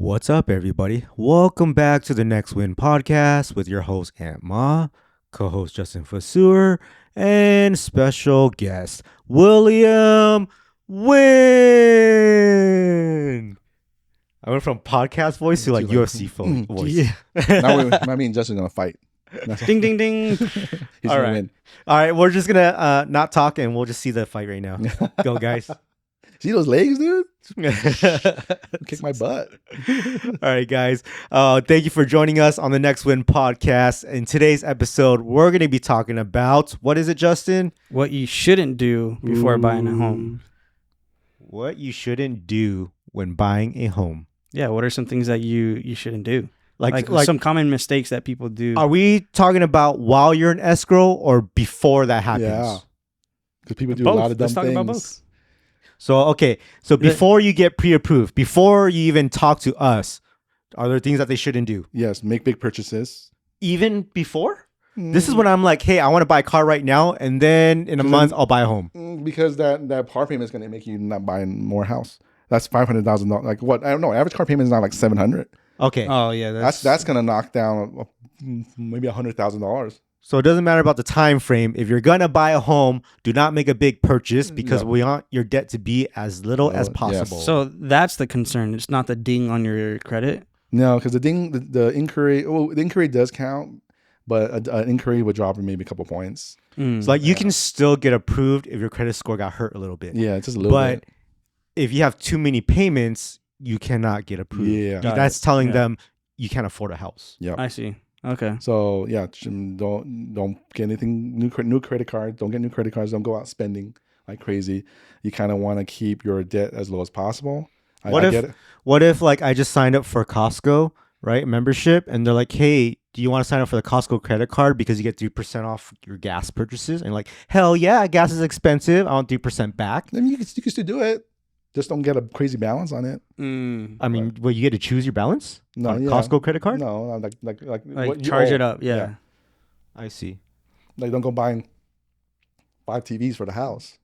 What's up, everybody? Welcome back to the Next Win podcast with your host, Aunt Ma, co-host Justin Vaseur, and special guest, William Win. I went from podcast voice to like UFC voice. Yeah. Now me and Justin are going to fight. Ding, ding, ding. He's All going right. to win. All right, we're just going to not talk and we'll just see the fight right now. Go, guys. See those legs, dude? Kick my butt. All right, guys. Thank you for joining us on the Next Win podcast. In today's episode, we're going to be talking about, what is it, Justin? What you shouldn't do before buying a home. What you shouldn't do when buying a home. Yeah, what are some things that you shouldn't do? Like Some common mistakes that people do. Are we talking about while you're in escrow or before that happens? Yeah. Because people do Both. a lot of dumb Let's talk things. about both. So before you get pre-approved, before you even talk to us, are there things that they shouldn't do? Yes, make big purchases. Even before? This is when I'm like, hey, I want to buy a car right now, and then in a month I'll buy a home. Because that car payment is going to make you not buy more house. That's $500,000. Like what? I don't know. Average car payment is now like $700. Okay. Oh, yeah. That's going to knock down maybe $100,000. So it doesn't matter about the time frame. If you're gonna buy a home, do not make a big purchase because we want your debt to be as little as possible. Yes. So that's the concern. It's not the ding on your credit. No, because the inquiry, the inquiry does count, but an inquiry would drop maybe a couple points. So like you can still get approved if your credit score got hurt a little bit. Yeah, just a little bit. But if you have too many payments, you cannot get approved. Yeah. That's telling them you can't afford a house. Yeah. I see. Okay. So yeah, don't get anything new credit cards. Don't get new credit cards. Don't go out spending like crazy. You kind of want to keep your debt as low as possible. What if like I just signed up for Costco, right, membership, and they're like, hey, do you want to sign up for the Costco credit card because you get 3% off your gas purchases? And like, hell yeah, gas is expensive. I want 3% back. Then you can still do it. Just don't get a crazy balance on it. I mean, you get to choose your balance? No, on Costco credit card? No, like Like charge it up. Yeah. I see. Like don't go buying 5 TVs for the house.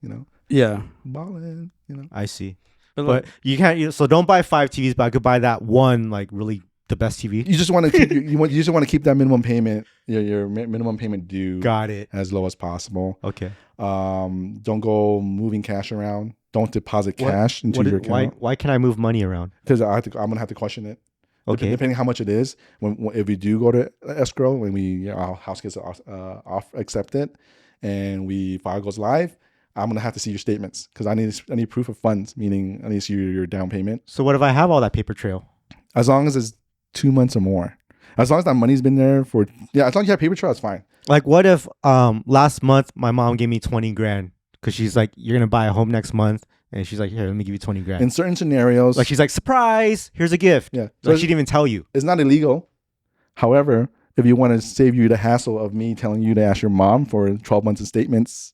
Yeah. Balling. I see. But you can't. So don't buy 5 TVs, but I could buy that one, like really the best TV. You just want to keep you just want to keep that minimum payment, your minimum payment due. Got it. As low as possible. Okay. Don't go moving cash around. Don't deposit cash into your account. Why can I move money around? Because I'm gonna have to question it. Okay. Depending how much it is, if we do go to escrow, when our house gets accepted, and file goes live, I'm gonna have to see your statements because I need proof of funds, meaning I need to see your down payment. So what if I have all that paper trail? As long as it's 2 months or more, as long as that money's been there as long as you have paper trail, it's fine. Like what if last month my mom gave me 20 grand because she's like, you're gonna buy a home next month, and she's like, here, let me give you 20 grand. In certain scenarios, like she's like, surprise, here's a gift. Yeah, so she didn't even tell you. It's not illegal. However, if you want to save you the hassle of me telling you to ask your mom for 12 months of statements,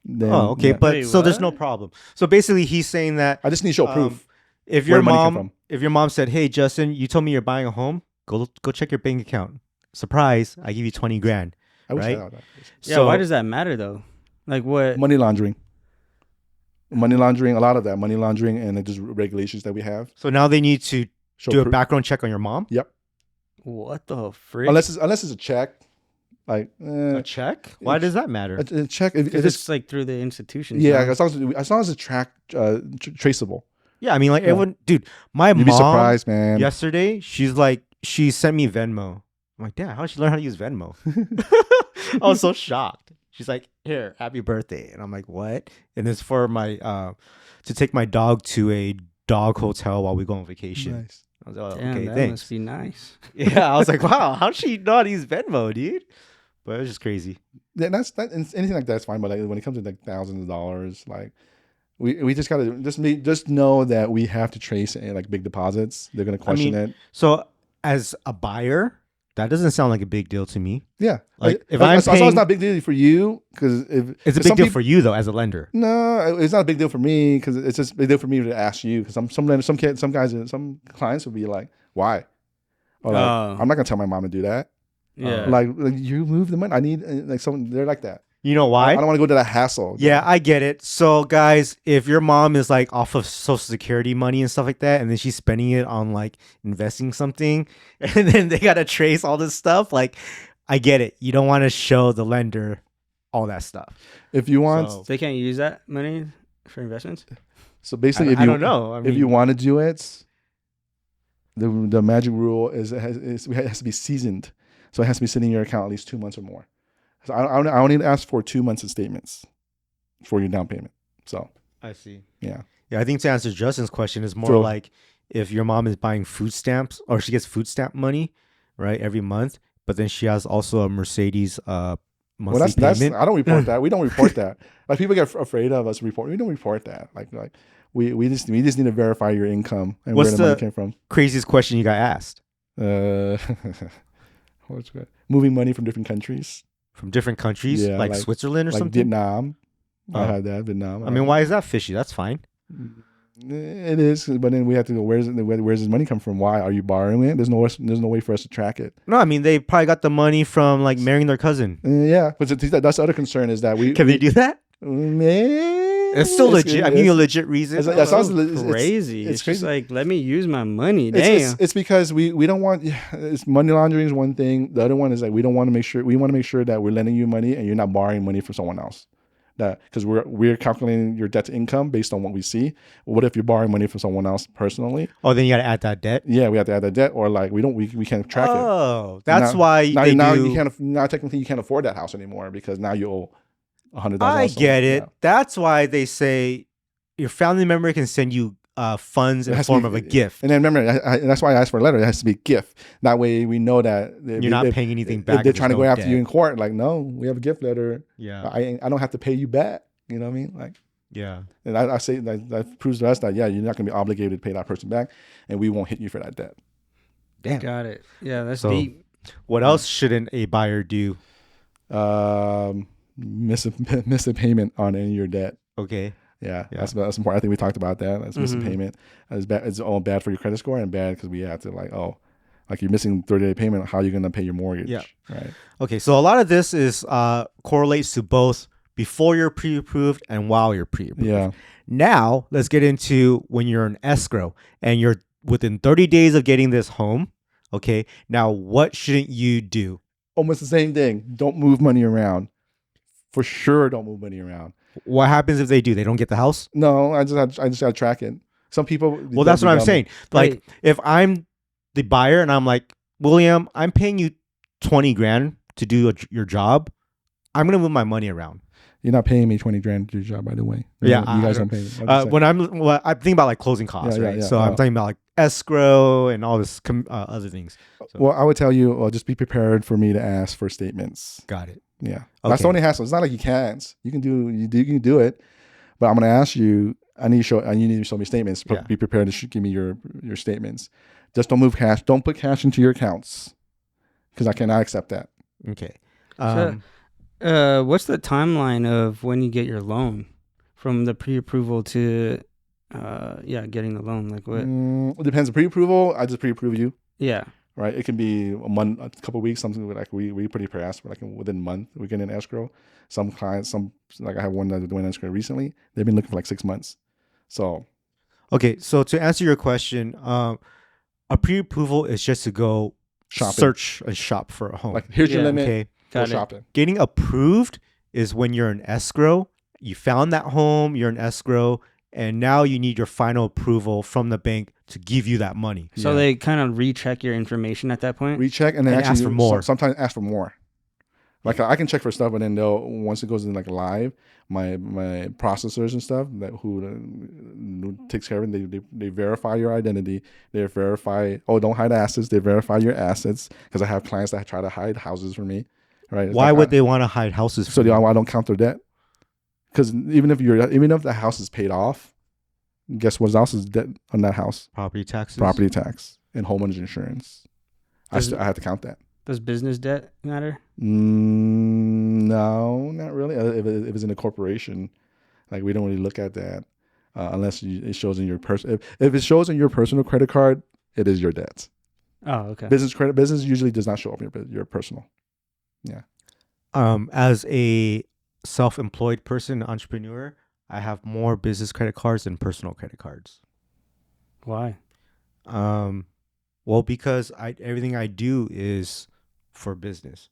then okay, yeah. but Wait, so there's what? no problem. So basically, he's saying that I just need to show proof. If where your the money come from. mom said, hey Justin, you told me you're buying a home, go check your bank account. Surprise, I give you 20 grand. I wish right? I had that. Yeah. So Why does that matter though? Like what? Money laundering, a lot of that money laundering, and just regulations that we have. So now they need to Show do a proof. background check on your mom. Yep. What the frick? Unless it's a check, like A check? Why does that matter? a check. If Because it's it's like through the institutions. yeah, no? as long as it's traceable. Yeah, I mean, like everyone, dude. My You'd mom be surprised, man. yesterday, she's like, she sent me Venmo. I'm like, Dad, how did she learn how to use Venmo? I was so shocked. She's like, here, happy birthday. And I'm like, what? And it's for my to take my dog to a dog hotel while we go on vacation. Nice. I was like, oh, Damn, okay, that thanks. must be nice. Yeah, I was like, wow, how'd she know how to use Venmo, dude? But it was just crazy. Yeah, anything like that's fine. But like when it comes to like thousands of dollars, like we just gotta just know that we have to trace it, like big deposits. They're gonna question it. So as a buyer, that doesn't sound like a big deal to me. Yeah, Like, if I I'm saw it's paying- not a big deal for you because It's a big deal for you though, as a lender. No, it's not a big deal for me because it's just a big deal for me to ask you because some clients would be like, why? Or like, I'm not gonna tell my mom to do that. Yeah. Like you move the money. I need like someone. They're like that. You know I why? don't want to go to that hassle. Yeah, I get it. So, guys, if your mom is like off of Social Security money and stuff like that, and then she's spending it on like investing something, and then they gotta trace all this stuff, like, I get it. You don't want to show the lender all that stuff. If you want, So, They can't use that money for investments. so basically, I don't know. I mean, if you want to do it, the magic rule is it has to be seasoned, so it has to be sitting in your account at least 2 months or more. So I only ask for 2 months of statements for your down payment. So I see. yeah, Yeah, I think to answer Justin's question is more True. like if your mom is buying food stamps or she gets food stamp money, right, every month, but then she has also a Mercedes monthly that's payment. I don't report that. We don't report that. Like people get afraid of us report. We don't report that. Like we just need to verify your income and What's where the money the- came from. Craziest question you got asked What's good? Moving money from different countries, from different countries, Yeah, like like- Switzerland or like something? Vietnam. I Oh. had that Vietnam. I mean, why is that fishy? That's fine. It is, but then we have to go. Where's this money come from? Why are you borrowing it? There's no way for us to track it. No, I mean they probably got the money from like marrying their cousin. Yeah, but that's the other concern is that we Can they do that? Man, It's still legit. I mean, a legit reason. it's- it sounds Crazy. it's It's, just crazy. like, let me use my money. It's, Damn. it's because we don't want it's money laundering is one thing. The other one is like we want to make sure that we're lending you money and you're not borrowing money from someone else. That because we're calculating your debt to income based on what we see. What if you're borrowing money from someone else personally? Oh, then you got to add that debt. Yeah, we have to add that debt, or like we can't track it. Oh, that's Now- why Now, they now do. you can't. Now technically you can't afford that house anymore because now you owe $100,000. I get it. That's why they say your family member can send you funds It in the has to form be- of a gift. And then remember, that's why I asked for a letter. It has to be a gift. That way we know that You're not paying anything back. If they're and trying to there's go no after you in debt. court, like no, we have a gift letter. Yeah, I don't have to pay you back. You know what I mean? Like, yeah. and I say that proves to us that yeah, you're not gonna be obligated to pay that person back, and we won't hit you for that debt. Damn. Got it. Yeah, that's So- deep. What else shouldn't a buyer do? Miss a payment on any of your debt. Okay. Yeah, Yeah. that's important. I think we talked about that. That's missing Mhm. payment. It's bad. It's all bad for your credit score and bad because we have to like you're missing 30-day payment. How are you gonna pay your mortgage? Yeah. Right. Okay. So a lot of this is correlates to both before you're pre-approved and while you're pre-approved. Yeah. Now let's get into when you're in escrow and you're within 30 days of getting this home. Okay. Now what shouldn't you do? Almost the same thing. Don't move money around. For sure, don't move money around. What happens if they do? They don't get the house? No, I just gotta track it. Some people. Well, that's what I'm saying. Like, Right. if I'm the buyer and I'm like, William, I'm paying you 20 grand to do your job, I'm gonna move my money around. You're not paying me 20 grand to do your job, by the way. Yeah, you guys I don't pay me. I'm just saying. When I'm thinking about like closing costs, Yeah, yeah, right? yeah. So I'm Oh. talking about like escrow and all this other things. So, Well, I would tell you, just be prepared for me to ask for statements. got it. Yeah, that's the Okay. only hassle. It's not like you can't. You can do it, but I'm gonna ask you. You need to show me statements. Yeah. Be prepared to give me your statements. Just don't move cash. Don't put cash into your accounts because I cannot accept that. Okay. What's the timeline of when you get your loan from the pre-approval to, getting the loan? Like what? It depends. Pre-approval, I just pre-approve you. Yeah. Right. It can be a month, a couple of weeks, something like we pretty fast. Like within a month, we get in escrow. Some clients, like I have one that went in escrow recently. They've been looking for like 6 months. So Okay. So to answer your question, a pre-approval is just to go shopping. search and shop for a home. Like here's your Yeah. limit. Okay. Go Got it. shopping. Getting approved is when you're in escrow. You found that home, you're in escrow, and now you need your final approval from the bank to give you that money. So Yeah. they kind of recheck your information at that point. Recheck and then And actually ask for more. Sometimes ask for more. Like I can check for stuff, but then once it goes in like live, my processors and stuff who takes care of it, they verify your identity. They verify. Oh, don't hide assets. They verify your assets because I have clients that try to hide houses for me. Right? It's Why like, would they want to hide houses? So from you? I don't count their debt. Because even if the house is paid off, guess what else is debt on that house? Property taxes. Property tax and homeowners insurance. I Does- have to count that. Does business debt matter? No, not really. If it's in a corporation, like we don't really look at that unless it shows in your If it shows in your personal credit card, it is your debt. Oh, okay. Business usually does not show up in your personal. As a self-employed person, entrepreneur, I have more business credit cards than personal credit cards. Why? Well, because everything I do is for business,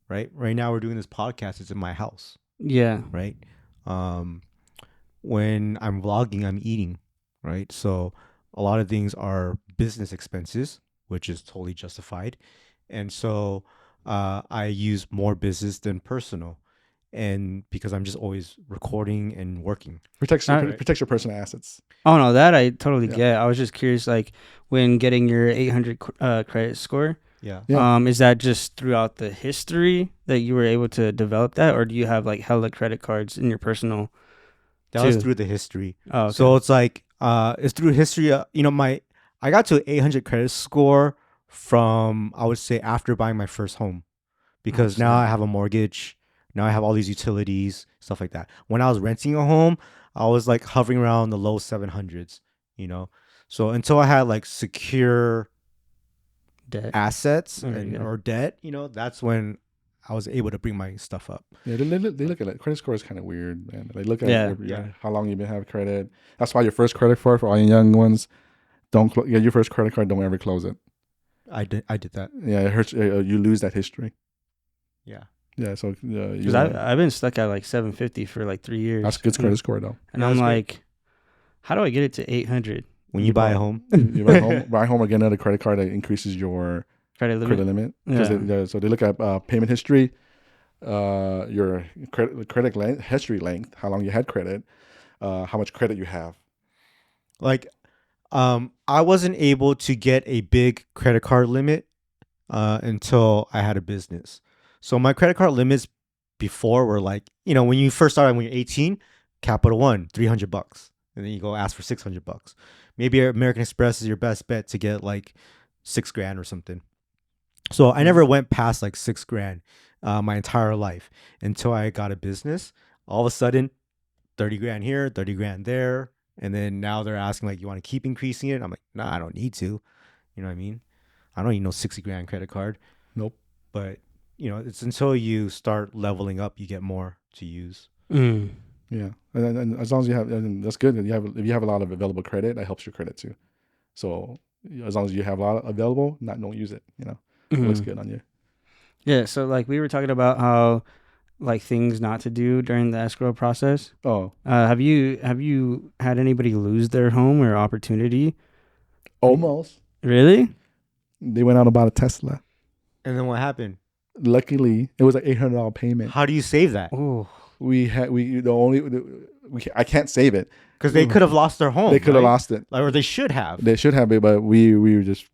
right? Right now we're doing this podcast. It's in my house, Yeah. right? When I'm vlogging, I'm eating, right? So a lot of things are business expenses, which is totally justified. And so I use more business than personal. And because I'm just always recording and working. Protects Alright. protects your personal assets. Oh no, that I totally Yeah. get. I was just curious, like when getting your 800 credit score. Yeah. Yeah. Is that just throughout the history that you were able to develop that, or do you have like hella credit cards in your personal? That was too? through the history. Oh, okay. So it's like, it's through history. I got to an 800 credit score from, I would say, after buying my first home, because now I have a mortgage. Now I have all these utilities, stuff like that. When I was renting a home, I was like hovering around the low 700s, So until I had like secure debt. assets Yeah. or debt, that's when I was able to bring my stuff up. Yeah, they look at it. Credit score is kind of weird, man. They look at Yeah. how long you've been having credit. That's why your first credit card for all you young ones, don't get your first credit card. Don't ever close it. I did that. Yeah, it hurts. You lose that history. Yeah. Yeah, so Because I've been stuck at like 750 for like 3 years. that's a good credit score though. And Yeah, I'm that's great. like, how do I get it to 800 When you buy a home. You buy home or get another credit card that increases your credit limit? credit limit. Yeah. So they look at payment history, your credit length, history length, how long you had credit, how much credit you have. Like, I wasn't able to get a big credit card limit until I had a business. So my credit card limits before were like, when you first started when you're 18, Capital One, $300, and then you go ask for $600. Maybe American Express is your best bet to get like $6,000 or something. So I never went past like $6,000 my entire life until I got a business. All of a sudden, $30,000 here, $30,000 there. And then now they're asking like, you want to keep increasing it? I'm like, nah, I don't need to. You know what I mean? I don't need no $60,000 credit card. Nope. But it's until you start leveling up, you get more to use. Mm. Yeah, and as long as you have, and that's good. If you have a lot of available credit, that helps your credit too. So as long as you have a lot available, don't use it. It looks good on you. Yeah. So like we were talking about how like things not to do during the escrow process. Oh, have you had anybody lose their home or opportunity? almost. Really? They went out and bought a Tesla. And then what happened? Luckily, it was like $800 payment. How do you save that? Oh, I can't save it because they could have lost their home. They could have right? lost it. Or they should have. They should have it, but we were just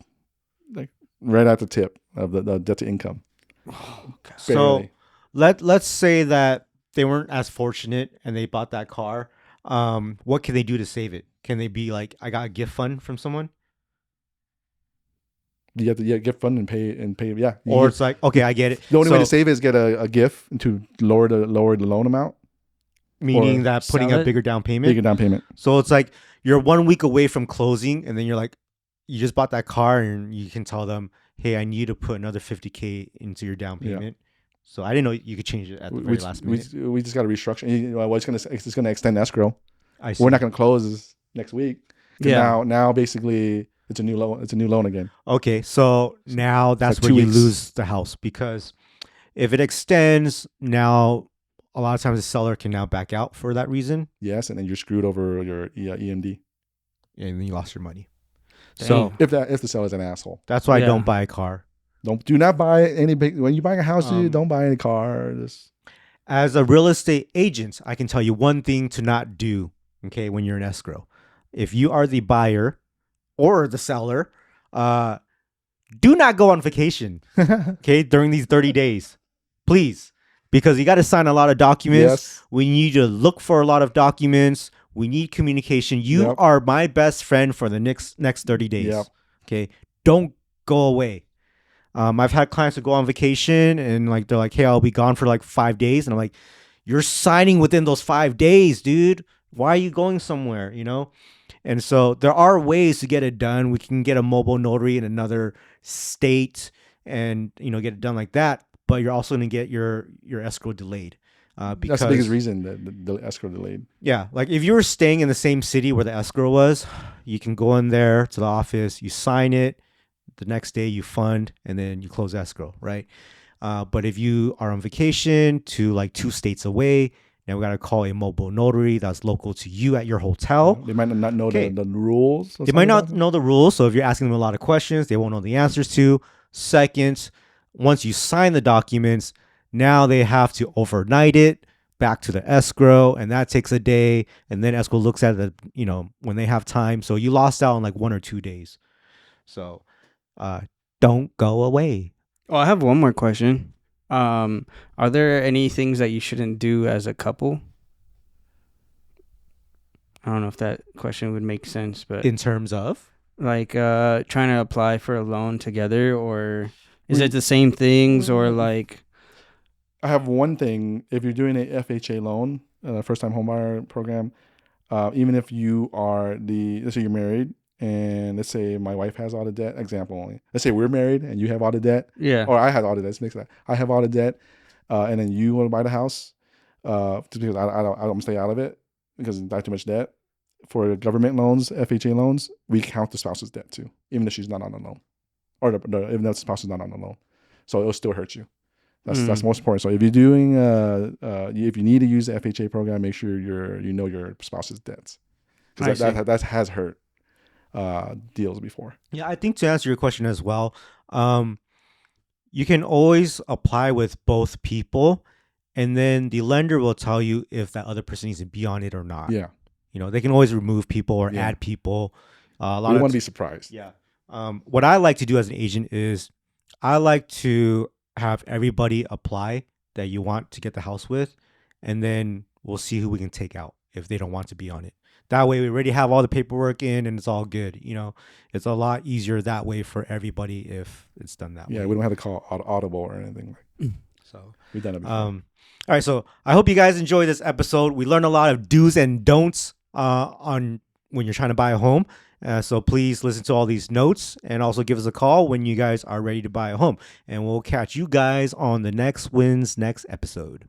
like right at the tip of the debt to income. oh God. So let's say that they weren't as fortunate and they bought that car. What can they do to save it? Can they be like, I got a gift fund from someone? You have to get fund and pay. Yeah. Or it's like, okay, I get it. The only way to save it is get a gift to lower the loan amount. Meaning that putting sell a it? bigger down payment. Bigger down payment. So it's like you're 1 week away from closing, and then you're like, you just bought that car, and you can tell them, hey, I need to put another $50,000 into your down payment. Yeah. So I didn't know you could change it at the very last minute. We just got to restructure. It's going to extend escrow. I see. We're not going to close next week. Yeah. Now basically it's a new loan. It's a new loan again. Okay, so now that's like where 2 you weeks. lose the house, because if it extends, now a lot of times the seller can now back out for that reason, Yes, and then you're screwed over your EMD. and then you lost your money. Dang. So If the seller's an asshole. that's why I Yeah. don't buy a car. Do not buy any big. When you're buying a house, Um, don't buy any car. Just As a real estate agent, I can tell you one thing to not do, okay, when you're in escrow. If you are the buyer or the seller, do not go on vacation, okay, during these 30 days. Please. Because you got to sign a lot of documents. Yes. We need to look for a lot of documents. We need communication. You Yep. are my best friend for the next 30 days. Yep. Okay. Don't go away. I've had clients that go on vacation and like they're like, hey, I'll be gone for like 5 days. And I'm like, you're signing within those 5 days, dude. Why are you going somewhere? And so there are ways to get it done. We can get a mobile notary in another state and get it done like that. But you're also going to get your escrow delayed. Because That's the biggest reason that the escrow delayed. yeah, like if you were staying in the same city where the escrow was, you can go in there to the office, you sign it, the next day you fund, and then you close escrow, right? But if you are on vacation to like 2 states away, now we got to call a mobile notary that's local to you at your hotel. They might not know Okay. the rules. They might not know the rules, so if you're asking them a lot of questions, they won't know the answers to. Second, once you sign the documents, now they have to overnight it back to the escrow, and that takes a day, and then escrow looks at it, when they have time. So you lost out on like 1 or 2 days. So don't go away. Oh, I have one more question. Are there any things that you shouldn't do as a couple? I don't know if that question would make sense, but In terms of? like trying to apply for a loan together, or is it the same things, or like I have one thing. If you're doing a FHA loan, first time homebuyer program, even if you are let's say you're married, and let's say my wife has all the debt, example only. Let's say we're married and you have all the debt. yeah. Or I had all the debt. Let's mix that. I have all the debt, and then you want to buy the house, just because I don't stay out of it because I have too much debt. For government loans, FHA loans, we count the spouse's debt too, even if she's not on the loan, or even though the spouse is not on the loan, so it'll still hurt you. That's most important. So if you're doing, if you need to use the FHA program, make sure you know your spouse's debts, because that has hurt deals before. Yeah, I think to answer your question as well, you can always apply with both people, and then the lender will tell you if that other person needs to be on it or not. Yeah, they can always remove people or add people. you don't want to be surprised. Yeah. What I like to do as an agent is I like to have everybody apply that you want to get the house with, and then we'll see who we can take out if they don't want to be on it. That way we already have all the paperwork in and it's all good. It's a lot easier that way for everybody if it's done that way. Yeah, we don't have to call audible or anything. So We've done it before. all right, so I hope you guys enjoyed this episode. We learned a lot of do's and don'ts on when you're trying to buy a home. So please listen to all these notes and also give us a call when you guys are ready to buy a home. And we'll catch you guys on the next episode.